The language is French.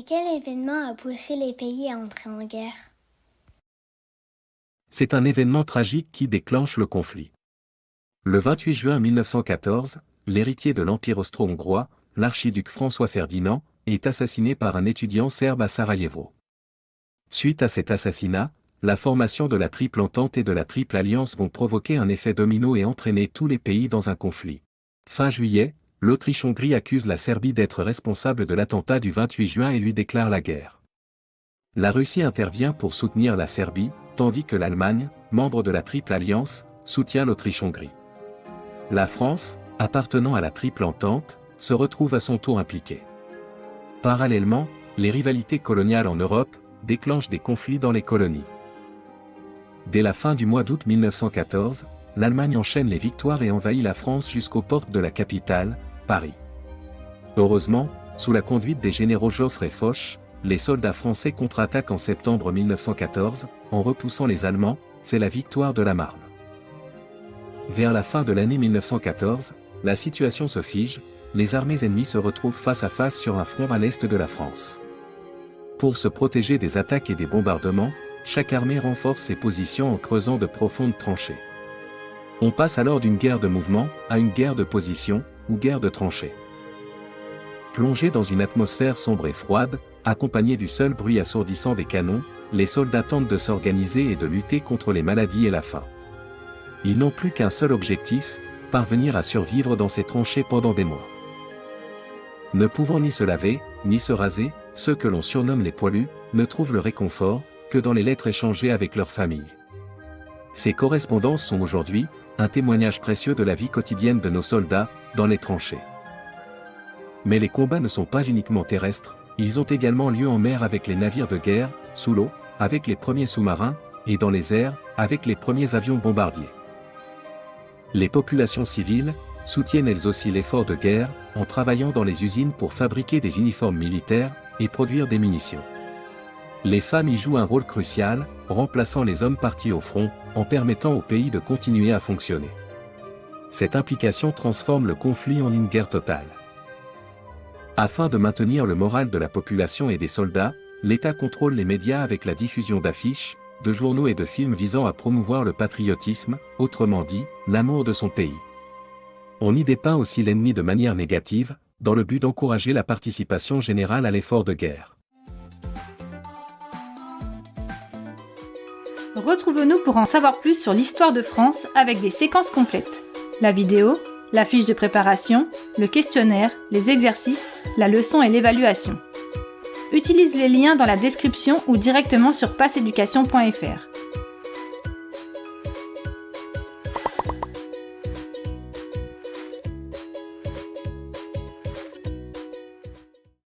Quel événement a poussé les pays à entrer en guerre? C'est un événement tragique qui déclenche le conflit. Le 28 juin 1914, l'héritier de l'Empire austro-hongrois, l'archiduc François Ferdinand, est assassiné par un étudiant serbe à Sarajevo. Suite à cet assassinat, la formation de la Triple Entente et de la Triple Alliance vont provoquer un effet domino et entraîner tous les pays dans un conflit. Fin juillet, l'Autriche-Hongrie accuse la Serbie d'être responsable de l'attentat du 28 juin et lui déclare la guerre. La Russie intervient pour soutenir la Serbie, tandis que l'Allemagne, membre de la Triple Alliance, soutient l'Autriche-Hongrie. La France, appartenant à la Triple Entente, se retrouve à son tour impliquée. Parallèlement, les rivalités coloniales en Europe déclenchent des conflits dans les colonies. Dès la fin du mois d'août 1914, l'Allemagne enchaîne les victoires et envahit la France jusqu'aux portes de la capitale, Paris. Heureusement, sous la conduite des généraux Joffre et Foch, les soldats français contre-attaquent en septembre 1914, en repoussant les Allemands, c'est la victoire de la Marne. Vers la fin de l'année 1914, la situation se fige, les armées ennemies se retrouvent face à face sur un front à l'est de la France. Pour se protéger des attaques et des bombardements, chaque armée renforce ses positions en creusant de profondes tranchées. On passe alors d'une guerre de mouvement à une guerre de position, ou guerre de tranchées. Plongés dans une atmosphère sombre et froide, accompagnés du seul bruit assourdissant des canons, les soldats tentent de s'organiser et de lutter contre les maladies et la faim. Ils n'ont plus qu'un seul objectif, parvenir à survivre dans ces tranchées pendant des mois. Ne pouvant ni se laver, ni se raser, ceux que l'on surnomme les poilus, ne trouvent le réconfort que dans les lettres échangées avec leur famille. Ces correspondances sont aujourd'hui un témoignage précieux de la vie quotidienne de nos soldats, dans les tranchées. Mais les combats ne sont pas uniquement terrestres, ils ont également lieu en mer avec les navires de guerre, sous l'eau, avec les premiers sous-marins, et dans les airs, avec les premiers avions bombardiers. Les populations civiles soutiennent elles aussi l'effort de guerre, en travaillant dans les usines pour fabriquer des uniformes militaires, et produire des munitions. Les femmes y jouent un rôle crucial, remplaçant les hommes partis au front, en permettant au pays de continuer à fonctionner. Cette implication transforme le conflit en une guerre totale. Afin de maintenir le moral de la population et des soldats, l'État contrôle les médias avec la diffusion d'affiches, de journaux et de films visant à promouvoir le patriotisme, autrement dit, l'amour de son pays. On y dépeint aussi l'ennemi de manière négative, dans le but d'encourager la participation générale à l'effort de guerre. Retrouve-nous pour en savoir plus sur l'histoire de France avec des séquences complètes. La vidéo, la fiche de préparation, le questionnaire, les exercices, la leçon et l'évaluation. Utilise les liens dans la description ou directement sur passeeducation.fr.